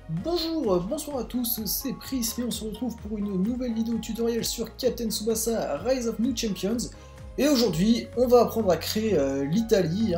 Bonjour, bonsoir à tous, c'est Prism et on se retrouve pour une nouvelle vidéo tutoriel sur Captain Tsubasa Rise of New Champions. Et aujourd'hui, on va apprendre à créer l'Italie,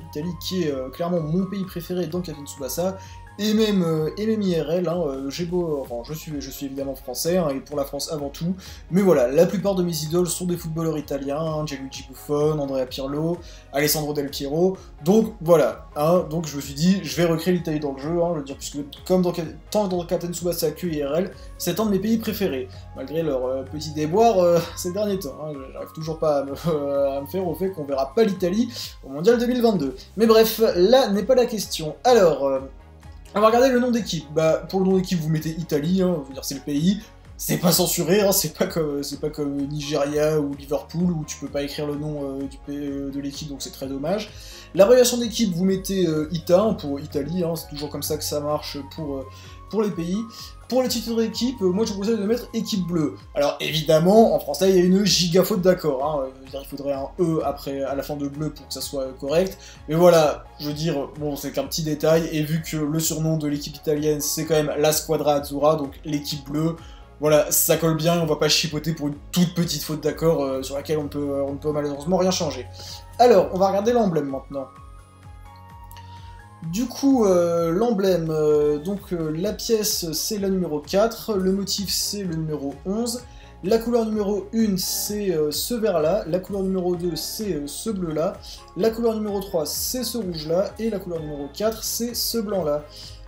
l'Italie qui est clairement mon pays préféré dans Captain Tsubasa, et même IRL, je suis évidemment français, et pour la France avant tout, mais voilà, la plupart de mes idoles sont des footballeurs italiens, Gianluigi Buffon, Andrea Pirlo, Alessandro Del Piero, donc voilà, donc je me suis dit, je vais recréer l'Italie dans le jeu, je veux dire, puisque comme tant dans Captain Tsubasa que IRL, c'est un de mes pays préférés, malgré leurs petits déboires ces derniers temps, j'arrive toujours pas à me faire au fait qu'on verra pas l'Italie au Mondial 2022. Mais bref, là n'est pas la question. Alors, on va regarder le nom d'équipe. Pour le nom d'équipe, vous mettez Italie, je veux dire, c'est le pays. C'est pas censuré, c'est pas comme Nigeria ou Liverpool où tu peux pas écrire le nom de l'équipe, donc c'est très dommage. L'abréviation d'équipe, vous mettez ITA pour Italie, c'est toujours comme ça que ça marche pour les pays. Pour le titre d'équipe, moi je vous conseille de mettre équipe bleue. Alors évidemment, en français, il y a une giga faute d'accord, il faudrait un E après, à la fin de bleu pour que ça soit correct. Mais voilà, je veux dire, bon, c'est qu'un petit détail, et vu que le surnom de l'équipe italienne, c'est quand même la Squadra Azzurra, donc l'équipe bleue, voilà, ça colle bien, on va pas chipoter pour une toute petite faute d'accord sur laquelle on ne peut malheureusement rien changer. Alors, on va regarder l'emblème maintenant. Du coup, l'emblème, la pièce c'est la numéro 4, le motif c'est le numéro 11, la couleur numéro 1 c'est ce vert là, la couleur numéro 2 c'est ce bleu là, la couleur numéro 3 c'est ce rouge là, et la couleur numéro 4 c'est ce blanc là.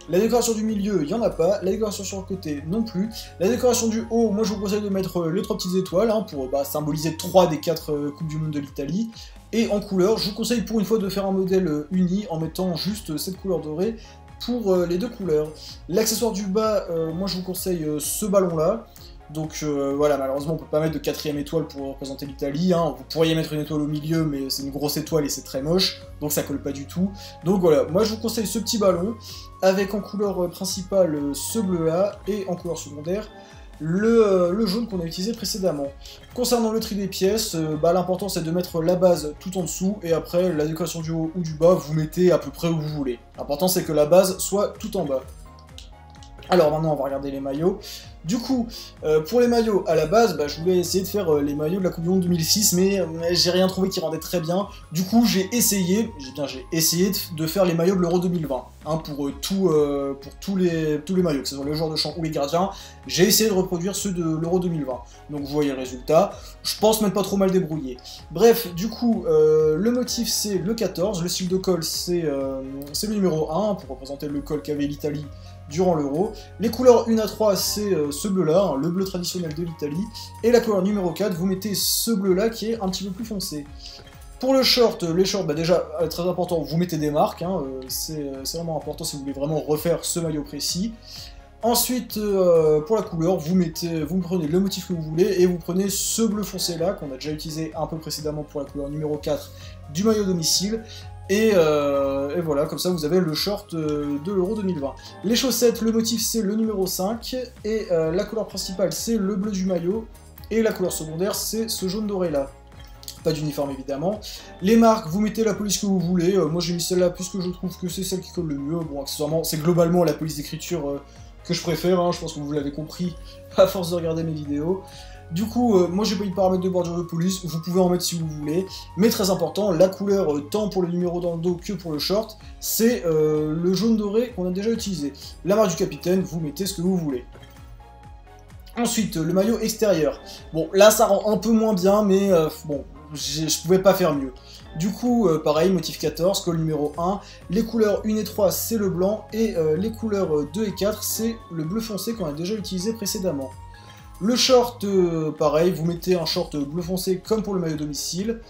La décoration du milieu, il n'y en a pas, la décoration sur le côté non plus, la décoration du haut, moi je vous conseille de mettre les 3 petites étoiles, pour symboliser 3 des 4 Coupes du Monde de l'Italie. Et en couleur, je vous conseille pour une fois de faire un modèle uni en mettant juste cette couleur dorée pour les 2 couleurs. L'accessoire du bas, moi je vous conseille ce ballon là. Donc voilà, malheureusement on peut pas mettre de 4ème étoile pour représenter l'Italie, vous pourriez mettre une étoile au milieu mais c'est une grosse étoile et c'est très moche, donc ça colle pas du tout. Donc voilà, moi je vous conseille ce petit ballon, avec en couleur principale ce bleu là, et en couleur secondaire, le jaune qu'on a utilisé précédemment. Concernant le tri des pièces, l'important c'est de mettre la base tout en dessous, et après la décoration du haut ou du bas, vous mettez à peu près où vous voulez. L'important c'est que la base soit tout en bas. Alors maintenant on va regarder les maillots. Du coup, pour les maillots, à la base, je voulais essayer de faire les maillots de la Coupe du Monde 2006, mais j'ai rien trouvé qui rendait très bien. Du coup, j'ai essayé de faire les maillots de l'Euro 2020, pour tous les maillots, que ce soit les joueurs de champ ou les gardiens. J'ai essayé de reproduire ceux de l'Euro 2020. Donc vous voyez le résultat. Je pense m'être pas trop mal débrouillé. Bref, du coup, le motif c'est le 14, le style de col c'est le numéro 1, pour représenter le col qu'avait l'Italie durant l'Euro. Les couleurs 1 à 3, c'est ce bleu-là, le bleu traditionnel de l'Italie. Et la couleur numéro 4, vous mettez ce bleu-là qui est un petit peu plus foncé. Pour le short, les shorts, déjà, très important, vous mettez des marques, c'est vraiment important si vous voulez vraiment refaire ce maillot précis. Ensuite, pour la couleur, vous prenez le motif que vous voulez, et vous prenez ce bleu foncé-là, qu'on a déjà utilisé un peu précédemment pour la couleur numéro 4 du maillot domicile. Et voilà, comme ça vous avez le short de l'Euro 2020. Les chaussettes, le motif c'est le numéro 5, et la couleur principale c'est le bleu du maillot, et la couleur secondaire c'est ce jaune doré là. Pas d'uniforme évidemment. Les marques, vous mettez la police que vous voulez, moi j'ai mis celle-là puisque je trouve que c'est celle qui colle le mieux. Bon, accessoirement, c'est globalement la police d'écriture que je préfère, je pense que vous l'avez compris à force de regarder mes vidéos. Du coup, moi j'ai pas mis de paramètres de bordure de police, vous pouvez en mettre si vous voulez, mais très important, la couleur, tant pour le numéro dans le dos que pour le short, c'est le jaune doré qu'on a déjà utilisé. La marque du capitaine, vous mettez ce que vous voulez. Ensuite, le maillot extérieur. Bon, là ça rend un peu moins bien, mais bon, je pouvais pas faire mieux. Du coup, pareil, motif 14, col numéro 1, les couleurs 1 et 3 c'est le blanc, et les couleurs 2 et 4 c'est le bleu foncé qu'on a déjà utilisé précédemment. Le short, pareil, vous mettez un short bleu foncé comme pour le maillot domicile.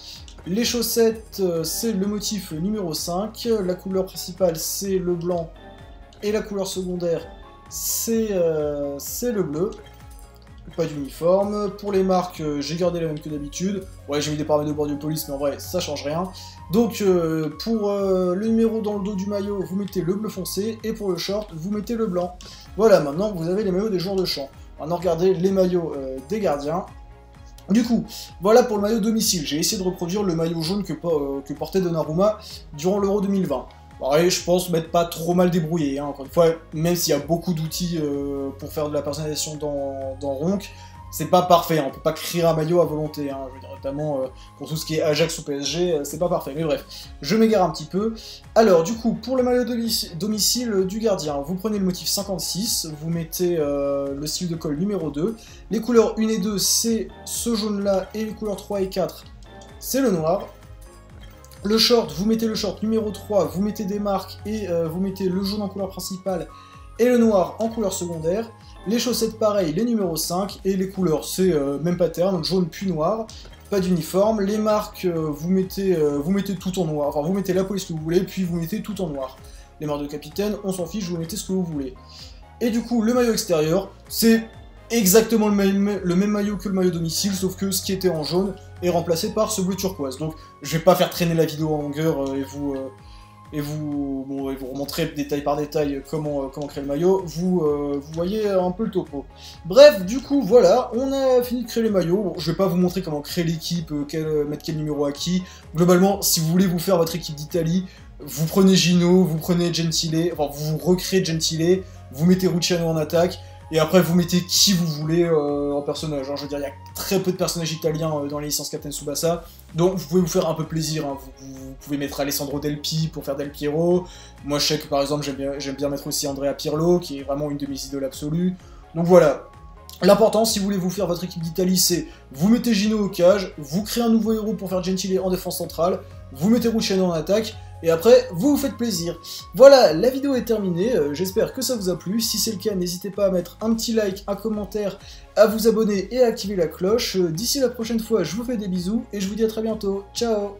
Les chaussettes, c'est le motif numéro 5. La couleur principale, c'est le blanc. Et la couleur secondaire, c'est le bleu. Pas d'uniforme. Pour les marques, j'ai gardé la même que d'habitude. Ouais, j'ai mis des paramètres de bordure de police, mais en vrai, ça change rien. Donc, pour le numéro dans le dos du maillot, vous mettez le bleu foncé. Et pour le short, vous mettez le blanc. Voilà, maintenant, vous avez les maillots des joueurs de champ. Maintenant, regardez les maillots des gardiens. Du coup, voilà pour le maillot domicile. J'ai essayé de reproduire le maillot jaune que portait Donnarumma durant l'Euro 2020. Pareil, je pense m'être pas trop mal débrouillé, hein. Encore une fois, même s'il y a beaucoup d'outils pour faire de la personnalisation dans Ronk, c'est pas parfait, hein. On peut pas créer un maillot à volonté, hein. Je veux dire, notamment pour tout ce qui est Ajax ou PSG, c'est pas parfait. Mais bref, je m'égare un petit peu. Alors, du coup, pour le maillot domicile du gardien, vous prenez le motif 56, vous mettez le style de colle numéro 2, les couleurs 1 et 2, c'est ce jaune-là, et les couleurs 3 et 4, c'est le noir. Le short, vous mettez le short numéro 3, vous mettez des marques et vous mettez le jaune en couleur principale et le noir en couleur secondaire. Les chaussettes, pareil, les numéros 5, et les couleurs, c'est même pattern, jaune puis noir, pas d'uniforme. Les marques, vous mettez tout en noir, enfin vous mettez la police que vous voulez, puis vous mettez tout en noir. Les marques de capitaine, on s'en fiche, vous mettez ce que vous voulez. Et du coup, le maillot extérieur, c'est exactement le même maillot que le maillot domicile, sauf que ce qui était en jaune est remplacé par ce bleu turquoise. Donc je vais pas faire traîner la vidéo en longueur et vous remontrer détail par détail comment créer le maillot. Vous voyez un peu le topo. Bref, du coup, voilà, on a fini de créer les maillots. Bon, je vais pas vous montrer comment créer l'équipe, mettre quel numéro à qui. Globalement, si vous voulez vous faire votre équipe d'Italie, vous prenez Gino, vous prenez Gentile, enfin vous recréez Gentile, vous mettez Luciano en attaque, et après vous mettez qui vous voulez en personnage. Hein. Je veux dire, il y a très peu de personnages italiens dans les licences Captain Tsubasa, donc vous pouvez vous faire un peu plaisir. Hein. Vous pouvez mettre Alessandro Del Pi pour faire Del Piero. Moi je sais que par exemple j'aime bien mettre aussi Andrea Pirlo, qui est vraiment une de mes idoles absolues. Donc voilà. L'important, si vous voulez vous faire votre équipe d'Italie, c'est vous mettez Gino au cage, vous créez un nouveau héros pour faire Gentile en défense centrale, vous mettez Luciano en attaque, et après, vous vous faites plaisir. Voilà, la vidéo est terminée, j'espère que ça vous a plu. Si c'est le cas, n'hésitez pas à mettre un petit like, un commentaire, à vous abonner et à activer la cloche. D'ici la prochaine fois, je vous fais des bisous, et je vous dis à très bientôt. Ciao!